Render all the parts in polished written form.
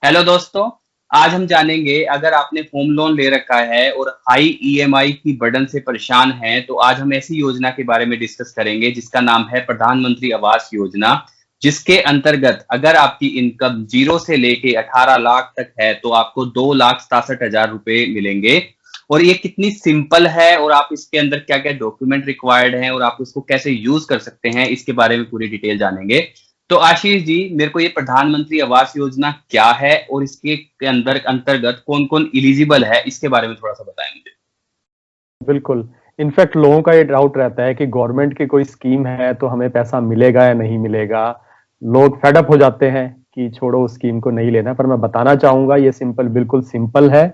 Hello दोस्तों। आज हम जानेंगे, अगर आपने होम लोन ले रखा है और हाई ईएमआई की बर्डन से परेशान हैं, तो आज हम ऐसी योजना के बारे में डिस्कस करेंगे जिसका नाम है प्रधानमंत्री आवास योजना। जिसके अंतर्गत अगर आपकी इनकम 0 से लेके 18 लाख तक है तो आपको 2,67,000 रुपए मिलेंगे। और ये कितनी सिंपल है और आप इसके अंदर क्या क्या डॉक्यूमेंट रिक्वायर्ड हैं और आप इसको कैसे यूज कर सकते हैं, इसके बारे में पूरी डिटेल जानेंगे। तो आशीष जी, मेरे को ये प्रधानमंत्री आवास योजना क्या है और इसके के अंदर अंतर्गत कौन कौन एलिजिबल है, इसके बारे में थोड़ा सा बताएं मुझे। बिल्कुल। इनफैक्ट लोगों का ये डाउट रहता है कि गवर्नमेंट की कोई स्कीम है तो हमें पैसा मिलेगा या नहीं मिलेगा। लोग फेडअप हो जाते हैं कि छोड़ो उस स्कीम को नहीं लेना, पर मैं बताना चाहूंगा ये बिल्कुल सिंपल है,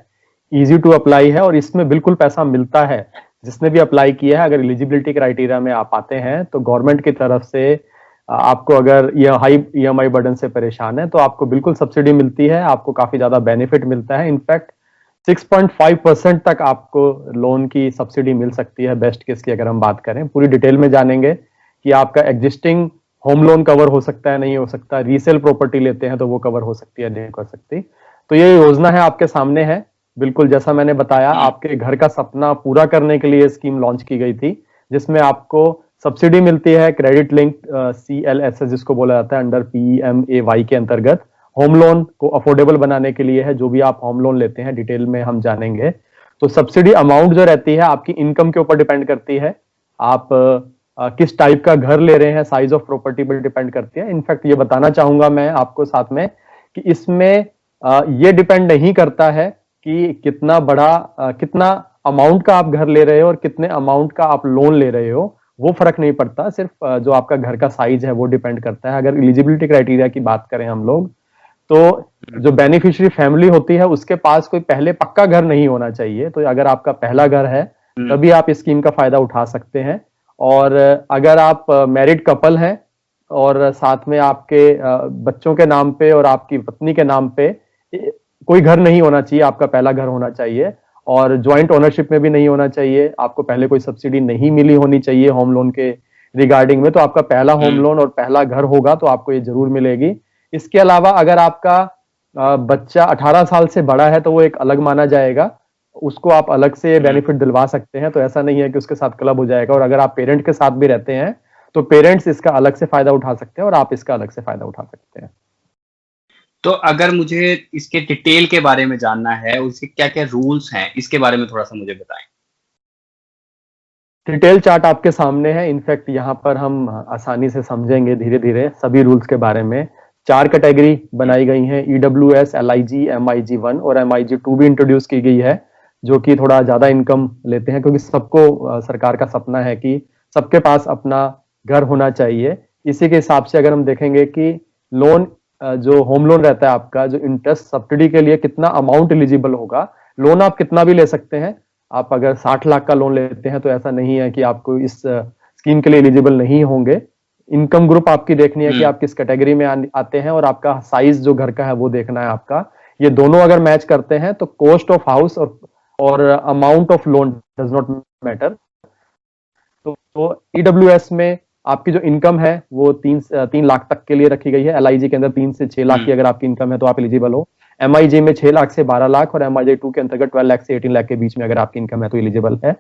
इजी टू अप्लाई है और इसमें बिल्कुल पैसा मिलता है। जिसने भी अप्लाई किया है, अगर एलिजिबिलिटी क्राइटेरिया में आप आते हैं तो गवर्नमेंट की तरफ से आपको, अगर ये हाई ईएमआई बर्डन से परेशान है तो आपको बिल्कुल सब्सिडी मिलती है, आपको काफी ज्यादा बेनिफिट मिलता है। इनफैक्ट 6.5% तक आपको लोन की सब्सिडी मिल सकती है। बेस्ट केस की अगर हम बात करें, पूरी डिटेल में जानेंगे कि आपका एग्जिस्टिंग होम लोन कवर हो सकता है, नहीं हो सकता, रीसेल प्रॉपर्टी लेते हैं तो वो कवर हो सकती है, नहीं कर सकती। तो ये योजना है, आपके सामने है। बिल्कुल जैसा मैंने बताया, आपके घर का सपना पूरा करने के लिए स्कीम लॉन्च की गई थी, जिसमें आपको सब्सिडी मिलती है क्रेडिट लिंक CLSS जिसको बोला जाता है, अंडर PMAY के अंतर्गत। होम लोन को अफोर्डेबल बनाने के लिए है। जो भी आप होम लोन लेते हैं डिटेल में हम जानेंगे। तो सब्सिडी अमाउंट जो रहती है आपकी इनकम के ऊपर डिपेंड करती है। आप किस टाइप का घर ले रहे हैं, साइज ऑफ प्रॉपर्टी पर डिपेंड करती है। इनफैक्ट ये बताना चाहूंगा मैं आपको साथ में कि इसमें ये डिपेंड नहीं करता है कि कितना बड़ा कितना अमाउंट का आप घर ले रहे हो और कितने अमाउंट का आप लोन ले रहे हो, वो फर्क नहीं पड़ता। सिर्फ जो आपका घर का साइज है वो डिपेंड करता है। अगर एलिजिबिलिटी क्राइटेरिया की बात करें हम लोग, तो जो बेनिफिशियरी फैमिली होती है उसके पास कोई पहले पक्का घर नहीं होना चाहिए। तो अगर आपका पहला घर है तभी आप इस स्कीम का फायदा उठा सकते हैं। और अगर आप मैरिड कपल हैं और साथ में आपके बच्चों के नाम पे और आपकी पत्नी के नाम पे कोई घर नहीं होना चाहिए, आपका पहला घर होना चाहिए। और ज्वाइंट ओनरशिप में भी नहीं होना चाहिए, आपको पहले कोई सब्सिडी नहीं मिली होनी चाहिए होम लोन के रिगार्डिंग में। तो आपका पहला होम लोन और पहला घर होगा तो आपको ये जरूर मिलेगी। इसके अलावा अगर आपका बच्चा 18 साल से बड़ा है तो वो एक अलग माना जाएगा, उसको आप अलग से बेनिफिट दिलवा सकते हैं। तो ऐसा नहीं है कि उसके साथ क्लब हो जाएगा। और अगर आप पेरेंट के साथ भी रहते हैं तो पेरेंट्स इसका अलग से फायदा उठा सकते हैं और आप इसका अलग से फायदा उठा सकते हैं। तो अगर मुझे इसके डिटेल के बारे में जानना है, उसके क्या क्या रूल्स हैं, इसके बारे में थोड़ा सा मुझे बताएं। डिटेल चार्ट आपके सामने है। इनफैक्ट यहाँ पर हम आसानी से समझेंगे धीरे धीरे सभी रूल्स के बारे में। 4 कैटेगरी बनाई गई हैं, EWS, LIG, MIG 1 और MIG 2 भी इंट्रोड्यूस की गई है, जो कि थोड़ा ज्यादा इनकम लेते हैं, क्योंकि सबको सरकार का सपना है कि सबके पास अपना घर होना चाहिए। इसी के हिसाब से अगर हम देखेंगे कि लोन जो होम लोन रहता है आपका, जो इंटरेस्ट सब्सिडी के लिए कितना अमाउंट एलिजिबल होगा, लोन आप कितना भी ले सकते हैं। आप अगर 60 लाख का लोन लेते हैं तो ऐसा नहीं है कि आपको इस स्कीम के लिए एलिजिबल नहीं होंगे। इनकम ग्रुप आपकी देखनी है कि आप किस कैटेगरी में आते हैं, और आपका साइज जो घर का है वो देखना है आपका। ये दोनों अगर मैच करते हैं तो कॉस्ट ऑफ हाउस और amount of loan does not matter. तो EWS में आपकी जो इनकम है वो 3 लाख तक के लिए रखी गई है। LIG के अंदर 3 से 6 लाख की अगर आपकी इनकम है तो आप एलिजिबल हो। MIG में 6 लाख से 12 लाख और MIG 2 के अंतर्गत 12 लाख से 18 लाख के बीच में अगर आपकी इनकम है तो एलिजिबल है।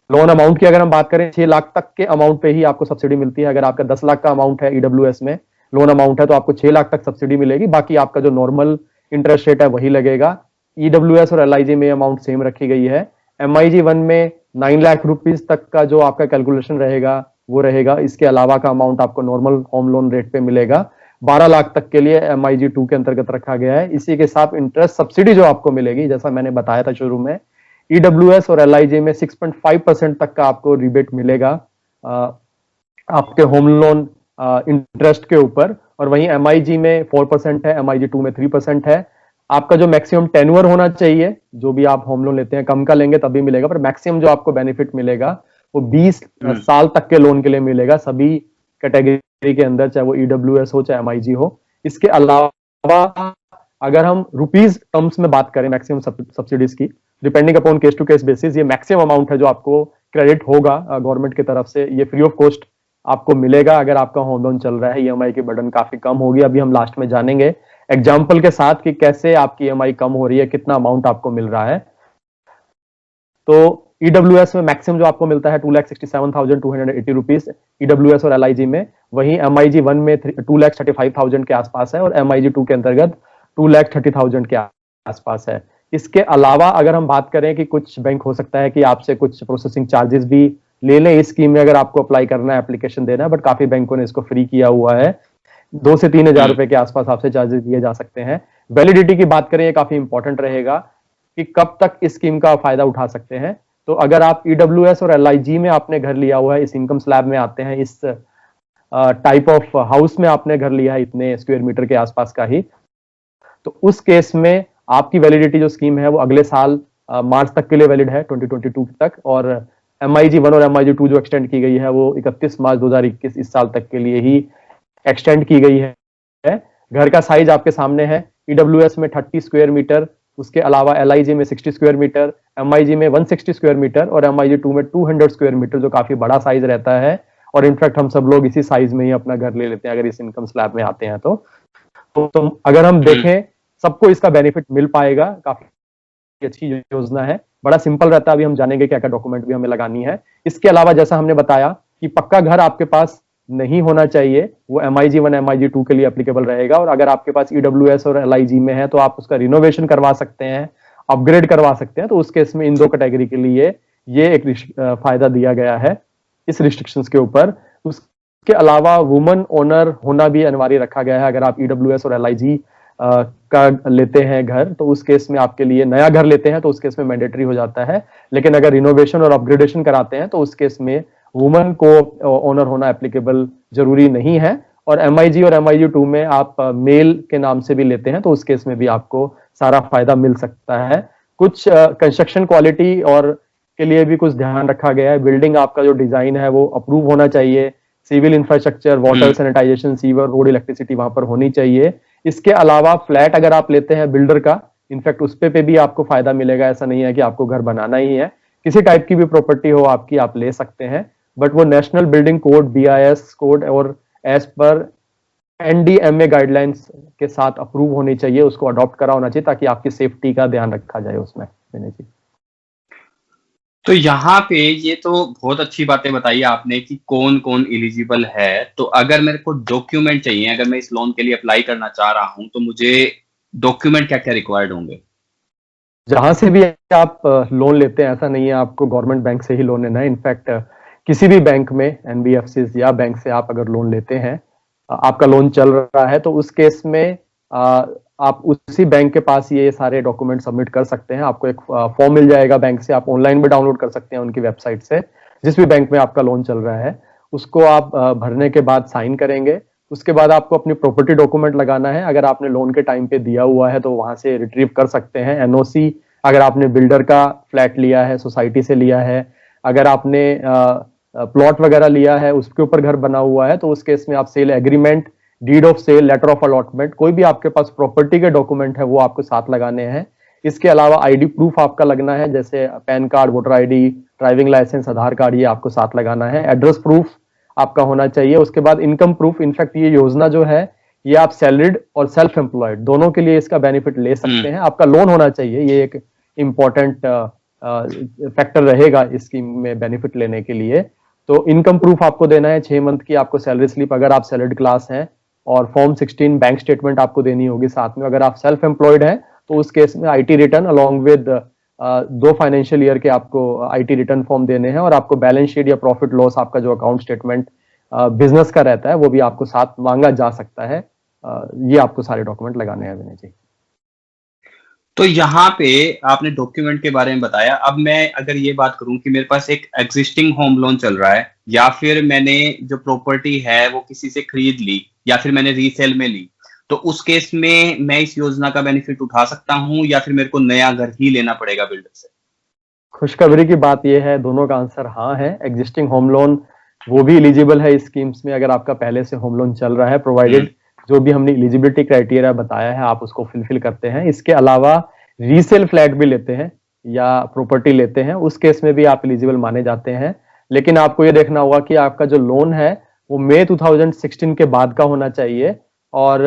लोन अमाउंट की अगर हम बात करें, 6 लाख तक के अमाउंट पे ही आपको सब्सिडी मिलती है। अगर आपका 10 लाख का अमाउंट है EWS में लोन अमाउंट है तो आपको 6 लाख तक सब्सिडी मिलेगी। बाकी आपका जो नॉर्मल इंटरेस्ट रेट है वही लगेगा। EWS और LIG में अमाउंट सेम रखी गई है। MIG 1 में 9 लाख रुपीज तक का जो आपका कैलकुलेशन रहेगा वो रहेगा। इसके अलावा का अमाउंट आपको नॉर्मल होम लोन रेट पे मिलेगा। 12 लाख तक के लिए MIG 2 के अंतर्गत रखा गया है। इसी के साथ इंटरेस्ट सब्सिडी जो आपको मिलेगी, जैसा मैंने बताया था शुरू में, EWS और LIG में 6.5% तक का आपको रिबेट मिलेगा आपके होम लोन इंटरेस्ट के ऊपर। और वहीं MIG में 4% है, MIG 2 में 3% है। आपका जो मैक्सिमम टेन्योर होना चाहिए, जो भी आप होम लोन लेते हैं, कम का लेंगे तभी मिलेगा, पर मैक्सिमम जो आपको बेनिफिट मिलेगा वो 20 साल तक के लोन के लिए मिलेगा, सभी कैटेगरी के अंदर, चाहे वो EWS हो चाहे MIG हो। इसके अलावा अगर हम रुपीज टर्म्स में बात करें मैक्सिमम सब्सिडीज की, depending upon case to case basis, ये मैक्सिमम अमाउंट है जो आपको क्रेडिट होगा गवर्नमेंट की तरफ से। ये फ्री ऑफ कॉस्ट आपको मिलेगा अगर आपका होम लोन चल रहा है। EMI की बर्डन काफी कम होगी, अभी हम लास्ट में जानेंगे। एग्जाम्पल के साथ कि कैसे आपकी ईएमआई कम हो रही है, कितना अमाउंट आपको मिल रहा है। तो ईडब्ल्यूएस में मैक्सिमम जो आपको मिलता है 2,67,280 रुपीज ईडब्ल्यूएस और एलआईजी में, वहीं एमआईजी 1 में 2,35,000 के आसपास है और एमआईजी 2 के अंतर्गत 2,30,000 के आसपास है। इसके अलावा अगर हम बात करें कि कुछ बैंक हो सकता है कि आपसे कुछ प्रोसेसिंग चार्जेस भी ले लें इस स्कीम में अगर आपको अप्लाई करना है, एप्लीकेशन देना है, बट काफी बैंकों ने इसको फ्री किया हुआ है। 2 से 3 हजार रुपए के आसपास आपसे चार्जेस दिए जा सकते हैं। वैलिडिटी की बात करें, ये काफी इंपॉर्टेंट रहेगा कि कब तक इस स्कीम का फायदा उठा सकते हैं। तो अगर आप ईडब्ल्यूएस और एलआईजी में आपने घर लिया हुआ है, इस इनकम स्लैब में आते हैं, इस टाइप ऑफ हाउस में आपने घर लिया है इतने स्क्वायर मीटर के आसपास का ही, तो उस केस में आपकी वैलिडिटी जो स्कीम है वो अगले साल मार्च तक के लिए वैलिड है, 2022 तक। और एमआईजी 1 और एमआईजी 2 जो एक्सटेंड की गई है वो 31 मार्च 2021 इस साल तक के लिए ही एक्सटेंड की गई है। घर का साइज आपके सामने है, ईडब्ल्यूएस में 30 स्क्वायर मीटर, उसके अलावा एलआईजी में 60 स्क्वायर मीटर, एमआईजी में 160 स्क्वायर मीटर और एमआईजी 2 में 200 स्क्वायर मीटर, जो काफी बड़ा साइज रहता है। और इनफैक्ट हम सब लोग इसी साइज में ही अपना घर ले लेते हैं अगर इस इनकम स्लैब में आते हैं तो अगर हम देखें सबको इसका बेनिफिट मिल पाएगा। काफी अच्छी योजना है, बड़ा सिंपल रहता है। अभी हम जानेंगे क्या क्या डॉक्यूमेंट भी हमें लगानी है। इसके अलावा जैसा हमने बताया कि पक्का घर आपके पास नहीं होना चाहिए, वो एमआईजी 1 एमआईजी 2 के लिए एप्लीकेबल रहेगा। और अगर आपके पास ईडब्ल्यूएस और एलआईजी में है तो आप उसका रिनोवेशन करवा सकते हैं, अपग्रेड करवा सकते हैं। तो उस केस में इन 2 कैटेगरी के लिए ये एक फायदा दिया गया है इस रिस्ट्रिक्शंस के ऊपर। उसके अलावा वुमन ओनर होना भी अनिवार्य रखा गया है। अगर आप ईडब्ल्यूएस और एलआईजी का लेते हैं घर, तो उस केस में आपके लिए, नया घर लेते हैं तो उस केस में मैंडेटरी हो जाता है। लेकिन अगर रिनोवेशन और अपग्रेडेशन कराते हैं तो उस केस में वुमन को ओनर होना एप्लीकेबल जरूरी नहीं है। और एमआईजी और एमआईजी 2 में आप मेल के नाम से भी लेते हैं तो उस केस में भी आपको सारा फायदा मिल सकता है। कुछ कंस्ट्रक्शन क्वालिटी और के लिए भी कुछ ध्यान रखा गया है। बिल्डिंग आपका जो डिजाइन है वो अप्रूव होना चाहिए, civil infrastructure, water, sanitization, sewer, road, electricity वहां पर होनी चाहिए। इसके अलावा फ्लैट अगर आप लेते हैं बिल्डर का, इनफैक्ट उस पे भी आपको फायदा मिलेगा। ऐसा नहीं है कि आपको घर बनाना ही है, किसी टाइप की भी प्रॉपर्टी हो आपकी, आप ले सकते हैं। बट वो national building code, BIS code और एज पर एनडीएमए गाइडलाइंस के साथ अप्रूव होनी चाहिए, उसको अडॉप्ट करा होना चाहिए ताकि आपकी सेफ्टी का ध्यान रखा जाए उसमें। तो यहाँ पे ये तो बहुत अच्छी बातें बताई आपने कि कौन कौन एलिजिबल है। तो अगर मेरे को डॉक्यूमेंट चाहिए, अगर मैं इस लोन के लिए अप्लाई करना चाह रहा हूँ, तो मुझे डॉक्यूमेंट क्या क्या रिक्वायर्ड होंगे? जहां से भी आप लोन लेते हैं, ऐसा नहीं है आपको गवर्नमेंट बैंक से ही लोन लेना है। इनफैक्ट किसी भी बैंक में, एनबीएफसी या बैंक से आप अगर लोन लेते हैं, आपका लोन चल रहा है, तो उस केस में आप उसी बैंक के पास ये सारे डॉक्यूमेंट सबमिट कर सकते हैं। आपको एक फॉर्म मिल जाएगा बैंक से, आप ऑनलाइन भी डाउनलोड कर सकते हैं उनकी वेबसाइट से। जिस भी बैंक में आपका लोन चल रहा है उसको आप भरने के बाद साइन करेंगे। उसके बाद आपको अपनी प्रॉपर्टी डॉक्यूमेंट लगाना है। अगर आपने लोन के टाइम पे दिया हुआ है तो वहां से रिट्रीव कर सकते हैं। एनओसी, अगर आपने बिल्डर का फ्लैट लिया है, सोसाइटी से लिया है, अगर आपने प्लॉट वगैरह लिया है, उसके ऊपर घर बना हुआ है, तो उस केस में आप sale agreement, deed of sale, letter of allotment, कोई भी आपके पास प्रॉपर्टी के डॉक्यूमेंट है वो आपको साथ लगाने हैं। इसके अलावा आईडी प्रूफ आपका लगना है, जैसे PAN card, voter ID, driving licence, Aadhaar card, ये आपको साथ लगाना है। एड्रेस प्रूफ आपका होना चाहिए। उसके बाद इनकम प्रूफ। इनफैक्ट ये योजना जो है ये आप सैलरीड और सेल्फ एम्प्लॉयड दोनों के लिए इसका बेनिफिट ले सकते हैं। आपका लोन होना चाहिए, ये एक इंपॉर्टेंट फैक्टर रहेगा इस स्कीम में बेनिफिट लेने के लिए। तो इनकम प्रूफ आपको देना है, 6 मंथ की आपको सैलरी स्लिप अगर आप सैलरीड क्लास हैं, और फॉर्म 16 बैंक स्टेटमेंट आपको देनी होगी साथ में। अगर आप सेल्फ एम्प्लॉयड हैं तो उस केस में IT return along with 2 financial year के आपको आईटी रिटर्न फॉर्म देने हैं। और आपको बैलेंस शीट या प्रॉफिट लॉस, आपका जो अकाउंट स्टेटमेंट बिजनेस का रहता है, वो भी आपको साथ मांगा जा सकता है। ये आपको सारे डॉक्यूमेंट लगाने हैं विनय जी। तो यहाँ पे आपने डॉक्यूमेंट के बारे में बताया। अब मैं अगर ये बात करूं कि मेरे पास एक एग्जिस्टिंग होम लोन चल रहा है, या फिर मैंने जो प्रॉपर्टी है वो किसी से खरीद ली, या फिर मैंने रीसेल में ली, तो उस केस में मैं इस योजना का बेनिफिट उठा सकता हूं, या फिर मेरे को नया घर ही लेना पड़ेगा बिल्डर से? खुशखबरी की बात यह है, दोनों का आंसर हाँ है। एग्जिस्टिंग होम लोन वो भी एलिजिबल है इस स्कीम्स में, अगर आपका पहले से होम लोन चल रहा है, प्रोवाइडेड जो भी हमने एलिजिबिलिटी क्राइटेरिया बताया है आप उसको फुलफिल करते हैं। इसके अलावा रीसेल फ्लैट भी लेते हैं या प्रॉपर्टी लेते हैं, उस केस में भी आप एलिजिबल माने जाते हैं। लेकिन आपको ये देखना होगा कि आपका जो लोन है वो मई 2016 के बाद का होना चाहिए। और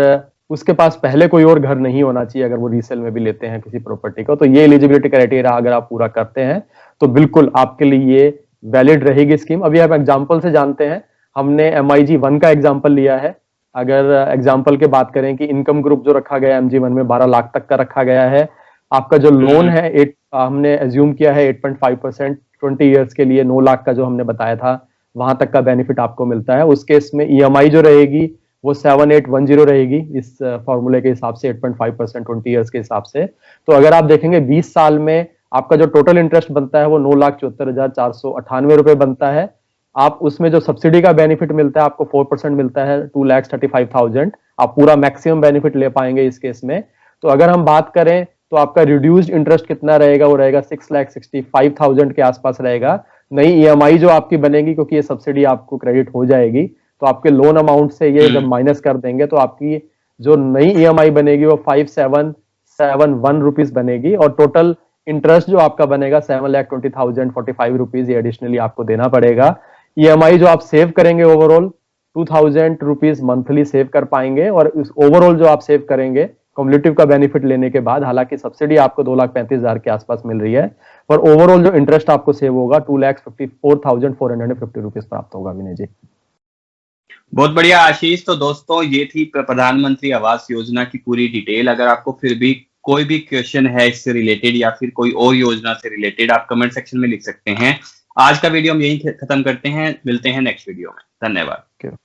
उसके पास पहले कोई और घर नहीं होना चाहिए अगर वो रीसेल में भी लेते हैं किसी प्रॉपर्टी को। तो ये एलिजिबिलिटी क्राइटेरिया अगर आप पूरा करते हैं तो बिल्कुल आपके लिए ये वैलिड रहेगी स्कीम। अभी आप एग्जाम्पल से जानते हैं, हमने MIG-1 का एग्जाम्पल लिया है। अगर एग्जाम्पल की बात करें कि इनकम ग्रुप जो रखा गया है MG-1 में 12 लाख तक का रखा गया है, आपका जो लोन है हमने एज्यूम किया है 8.5% 20 ईयर्स के लिए, 9 लाख का जो हमने बताया था वहां तक का बेनिफिट आपको मिलता है। उस केस में EMI जो रहेगी वो 7810 रहेगी इस फॉर्मूले के हिसाब से, 8.5% 20 ईयर्स के हिसाब से। तो अगर आप देखेंगे 20 साल में आपका जो टोटल इंटरेस्ट बनता है वो 9,74,498 रुपए बनता है। आप उसमें जो सब्सिडी का बेनिफिट मिलता है आपको 4% मिलता है, 2,35,000 आप पूरा मैक्सिमम बेनिफिट ले पाएंगे इस केस में। तो अगर हम बात करें तो आपका रिड्यूस्ड इंटरेस्ट कितना रहेगा, वो रहेगा 6,65,000 के आसपास रहेगा। नई EMI जो आपकी बनेगी, क्योंकि ये सब्सिडी आपको क्रेडिट हो जाएगी, तो आपके लोन अमाउंट से ये जब माइनस कर देंगे तो आपकी जो नई EMI बनेगी वो 5,771 रुपीज बनेगी, और टोटल इंटरेस्ट जो आपका बनेगा 7,20,045 रुपीज ये एडिशनली आपको देना पड़ेगा। EMI जो आप सेव करेंगे ओवरऑल 2,000 रुपीज मंथली सेव कर पाएंगे, और इस ओवरऑल जो आप सेव करेंगे कम्युलेटिव का बेनिफिट लेने के बाद, हालांकि सब्सिडी आपको 2,35,000 के आसपास मिल रही है, पर ओवरऑल जो इंटरेस्ट आपको सेव होगा 2,54,450 रुपीज प्राप्त होगा विनय जी। बहुत बढ़िया आशीष। तो दोस्तों ये थी प्रधानमंत्री आवास योजना की पूरी डिटेल। अगर आपको फिर भी कोई भी क्वेश्चन है इससे रिलेटेड या फिर कोई और योजना से रिलेटेड, आप कमेंट सेक्शन में लिख सकते हैं। आज का वीडियो हम यहीं खत्म करते हैं, मिलते हैं नेक्स्ट वीडियो में। धन्यवाद।